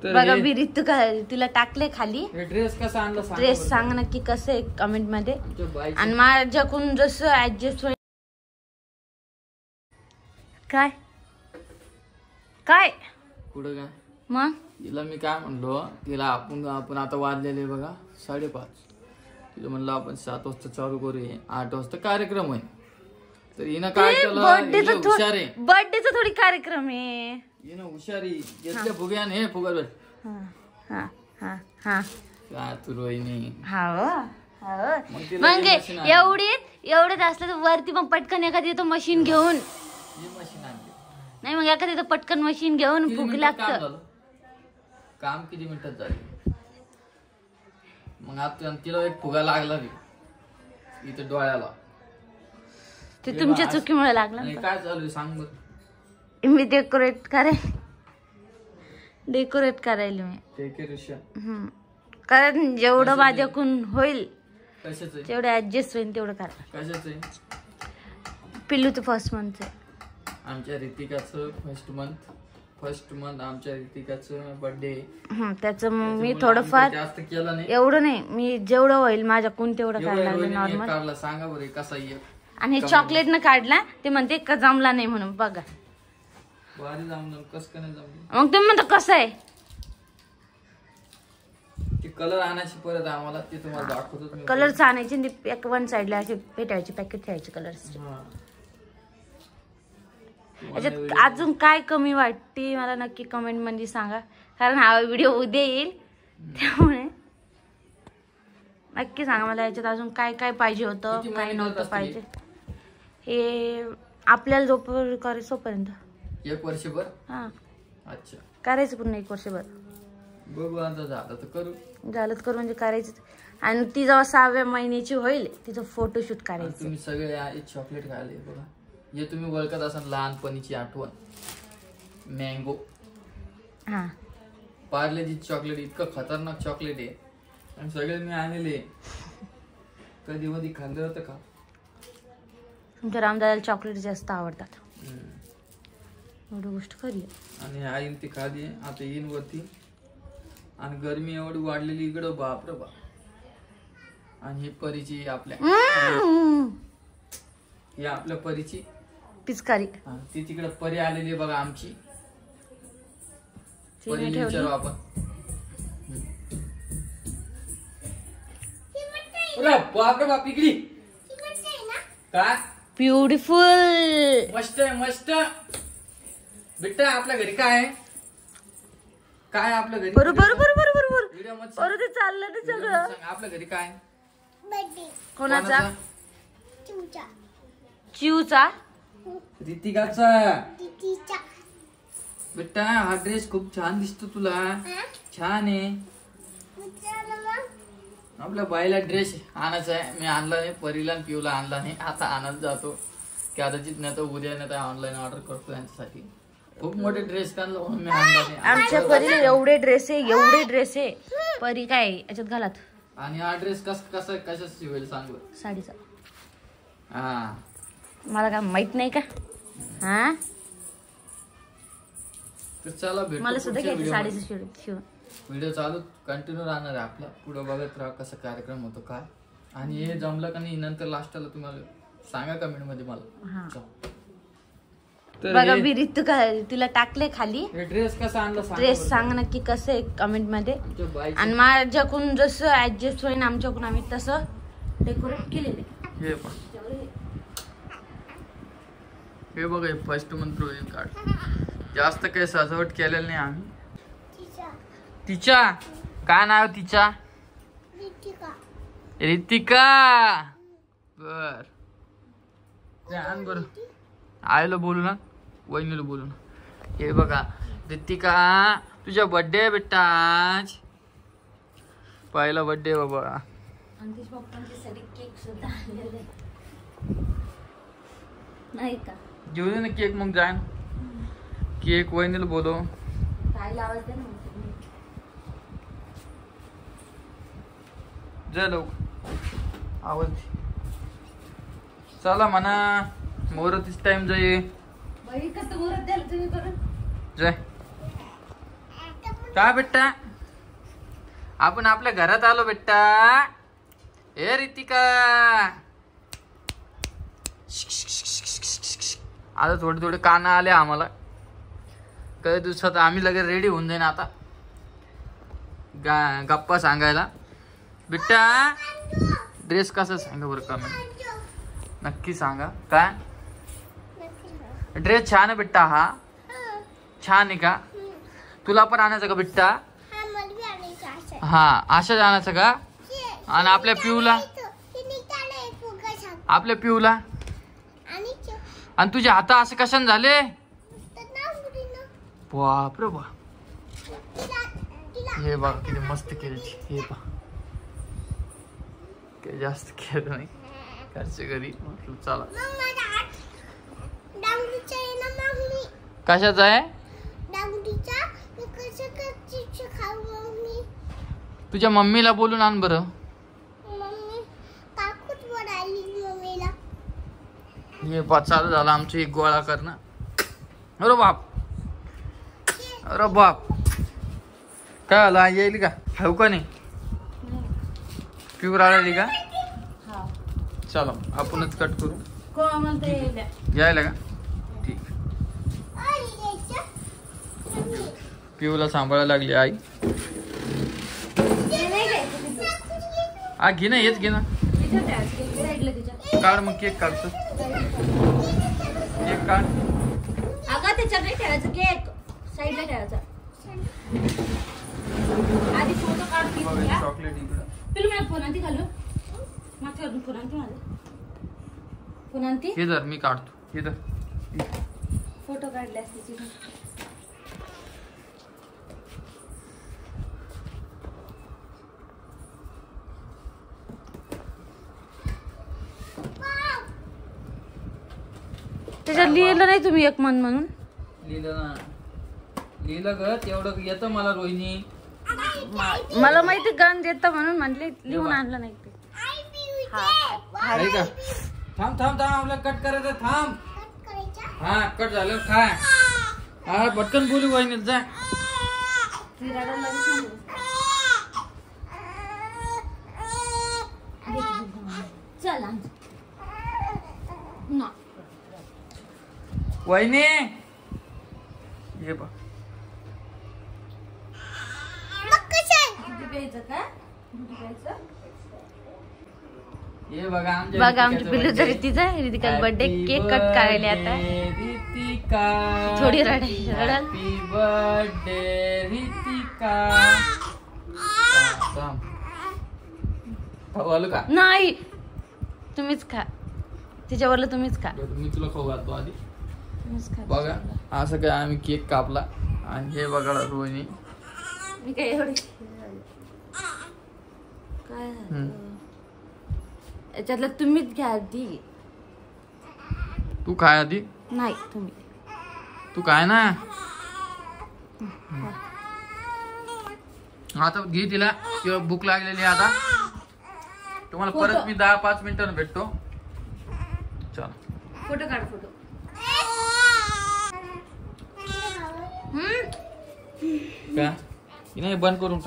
बघा विहिरीत तिला टाकले खाली. ड्रेस कसा आणला ड्रेस सांग नक्की कसं आहे कमेंट मध्ये. आणि माझ्याकडून जसं ऍडजस्ट होईल. काय काय पुढं काय मग तिला मी काय म्हणलो, तिला आपण आता वाजलेले बघा 5:30. तिला म्हणलं आपण 7 वाजता चालू करूया, 8 वाजता कार्यक्रम आहे. तर हिनं काय केलं, हुशार आहे. बर्थडेचा थोडी कार्यक्रम आहे. हिनं हुशारी घेतल्या फुग्याने. हे फुगा भेट काय तू रोहिणी. मग एवढेच असलं तर वरती मग पटकन एखादी तो मशीन घेऊन मशीन आणली नाही, मग एखादी तो पटकन मशीन घेऊन फुग लागतं. काम किती मिनिटात झाले. मग आता तिला एक फुगा लागला इथं डोळ्याला. ते तुमच्या चुकीमुळे लागला. काय चालू सांग बघ. मी डेकोरेट करायला मी डेकोरेशन कारण जेवढं माझ्याकडून होईल कशाचं तेवढं ऍडजस्ट होईल तेवढं करा. कशाचं पिल्लूचं फर्स्ट मंथ आहे. आमच्या ऋतिकाचं फर्स्ट मंथ आमच्या ऋतिकाचं बर्थडे. त्याचं मी थोडंफार जास्त केलं नाही, एवढं नाही. मी जेवढं होईल माझ्याकडून तेवढं करायला लागलं नॉर्मल. सांगा बरं कसा आहे. आणि चॉकलेट न काढला ते म्हणते का जमला नाही म्हणून. बघा भारी जमलं. कसं काय नाही जमलं. मग तुम्ही म्हणता कसं आहे ते कलर आणायची परत आम्हाला. ते तुम्हाला दाखवतो. कलर्स आणायचे वन साइडला असे पेटायचे पॅकेट ठेवायचे कलर्स. याच्यात अजून काय कमी वाटते मला नक्की कमेंट मध्ये सांगा. कारण हा व्हिडिओ उद्या येईल त्यामुळे नक्की सांगा मला याच्यात अजून काय काय पाहिजे होतं काय नव्हतं पाहिजे. हे आपल्याला जोपर्यंत करायचं तोपर्यंत 1 वर्षभर. हा अच्छा करायचं पूर्ण 1 वर्षभर. बघू आता झालं तर करू. झालं तर करू म्हणजे करायचं. आणि ती जेव्हा 6व्या महिन्याची होईल तिचं फोटोशूट करायचं. तुम्ही सगळे चॉकलेट खायले बघा. हे तुम्ही ओळखत असाल लहानपणीची आठवण. मँगो हा पार्लेजी चॉकलेट इतकं खतरनाक चॉकलेट आहे. आणि सगळे मी आणले. कधी मध्ये खाल्लं होतं का. तुमच्या रामदादाला चॉकलेट जास्त आवडतात. एवढी गोष्ट खरी आहे. आणि आईन ती खाली आता येईन वरती. आणि गरमी एवढी वाढलेली इकडं बापरे बाप. आणि ही परीची आपल्या ही आपल्या परीची पिचकारी. ती तिकडे परी आलेली बघा आमची. परी विचारू आपण. बापरे बाप इकडी काय ब्युटिफुल. मस्त आहे मस्त. बेटा आपल्या घरी काय आहे. काय आपल्या घरी बरोबर व्हिडिओ मध्ये बरोबर ते चाललं ते सगळं. आपल्या घरी काय कोणाचा चिवचा ऋतिकाचा. बेटा हा ड्रेस खूप छान दिसतो तुला. छान आहे. आपल्या बाईला ड्रेस आणायचा आहे. मी आणला नाही. परीला आणि पिऊला आणला नाही. आता आणत जातो कदाचित नाही तर उद्या नाही तर ऑनलाईन ऑर्डर करतो यांच्यासाठी. खूप मोठे ड्रेस काढला म्हणून मी आणला नाही. आमच्या परीला एवढे ड्रेस आहे परी काय याच्यात घालत. आणि हा ड्रेस कसा शिवेल सांग. साडीचा. हा मला काय माहित नाही का. हा तर चला भेटू मला सुद्धा घ्यायचं साडीचं शिवून. व्हिडिओ चालू कंटिन्यू राहणार आहे आपला. पुढे बघत राहा कसा कार्यक्रम होतो काय. आणि हे जमलं का नाही नंतर लास्टला तुम्हाला सांगा कमेंट मध्ये मला. बघा विहिरीत तिला टाकले खाली. ड्रेस कसा आणला ड्रेस सांग नक्की कसं आहे कमेंट मध्ये. आणि माझ्याकडून जसं ऍडजस्ट होईल आमच्याकडून आम्ही तसं डेकोरेट केलेले. हे बघा फर्स्ट मंथ ड्रॉइंग कार्ड. जास्त काही सजावट केलेलं नाही आम्ही. तिच्या काय नाव तिच्या ऋतिका. बर आण बर. आईला बोलू ना वहिनीला बोलू ना. हे बघा ऋतिका तुझा बर्थडे बेटा आज. पहिला बर्थडे बाबा. नाही का घेऊ दे ना केक. मग जाय केक. वहिनीला बोलव. काय लावायचं ना जय लवकर आवाज. चला म्हणा मुहूर्तीच टाइम जाई. कसं मुहूर्त द्याल तुम्ही करून. जय काय बेटा आपण आपल्या घरात आलो बेटा. ए रितिका आता थोडे थोडे कान आले आम्हाला. काही दिवसात आम्ही लगेच रेडी होऊन जाईन आता गप्पा सांगायला. बेटा ड्रेस कसा सांगा बरं कमेंट नक्की सांगा. काय ड्रेस छान आहे बेटा. हा छान आहे का? तुला पण आणायचं का बेटा? हा अशाच आणायचं का? आणि आपल्या पिऊला आणि तुझे हात असे कशाने झाले? बापरे बा. हे बघा किती मस्त केली. हे बघ काही जास्त केलं नाही घरच्या घरी. म्हटलं चला. कशाच आहे? तुझ्या मम्मीला बोलून आण बरं. हे पा चालू झालं आमचं एक गोळा करणं. अरे बाप अरे बाप. काय आला येईल का? हाऊ का नाही? प्युअर आली का? चलो आपणच कट करू. यायला का? ठीक. पिऊला सांभाळायला लागली आई. घे ना हेच घे ना. काढ मग केक काढतो. केक काढ. अगं त्याच्यात नाही ठेवायचं केक साईडला ठेवायचा. आधी फोटो काढ. चॉकलेट इकडं. पिलू मला फोनांती घालू. मागच्या फोनांती माझं फोनांती. हे धर मी काढतो. हे धर. फोटो काढले असते. त्याच्यात लिहिलं नाही तुम्ही एक मन म्हणून? लिहिलं ना. लिहिलं ग तेवढं येतं मला रोहिणी. मला माहिती गण देत म्हणून म्हटले लिहून आणलं नाही ते. का? थांब थांब थांब आपल्याला कट करायचं. थांब. हा कट झालं. काय हा पटकन बोलू वहिनीत जा. चला वहिनी ये बा. ये बघा आमची पिल्लू जरी तिचा रितिका बर्थडे केक कट करायला आता. रितिका थोडी रडायची. Happy birthday Ritika. खाऊ का? नाही तुम्हीच खा. तिच्यावरला तुम्हीच खा. मी तुला खाऊ घालतो आधी. तुम्हीच खा. बघा असं काय आम्ही केक कापला आणि हे बघा रोहिणी. मी काय एवढे काय याच्यातलं तुम्हीच घ्या आधी. तू काय आधी? नाही तुम्ही. तू काय ना आता घे तिला. किंवा भूक लागलेली आता. तुम्हाला परत मी 10-5 मिनिटांनी भेटतो. चला फोटो काढ. फोटो का नाही बंद करून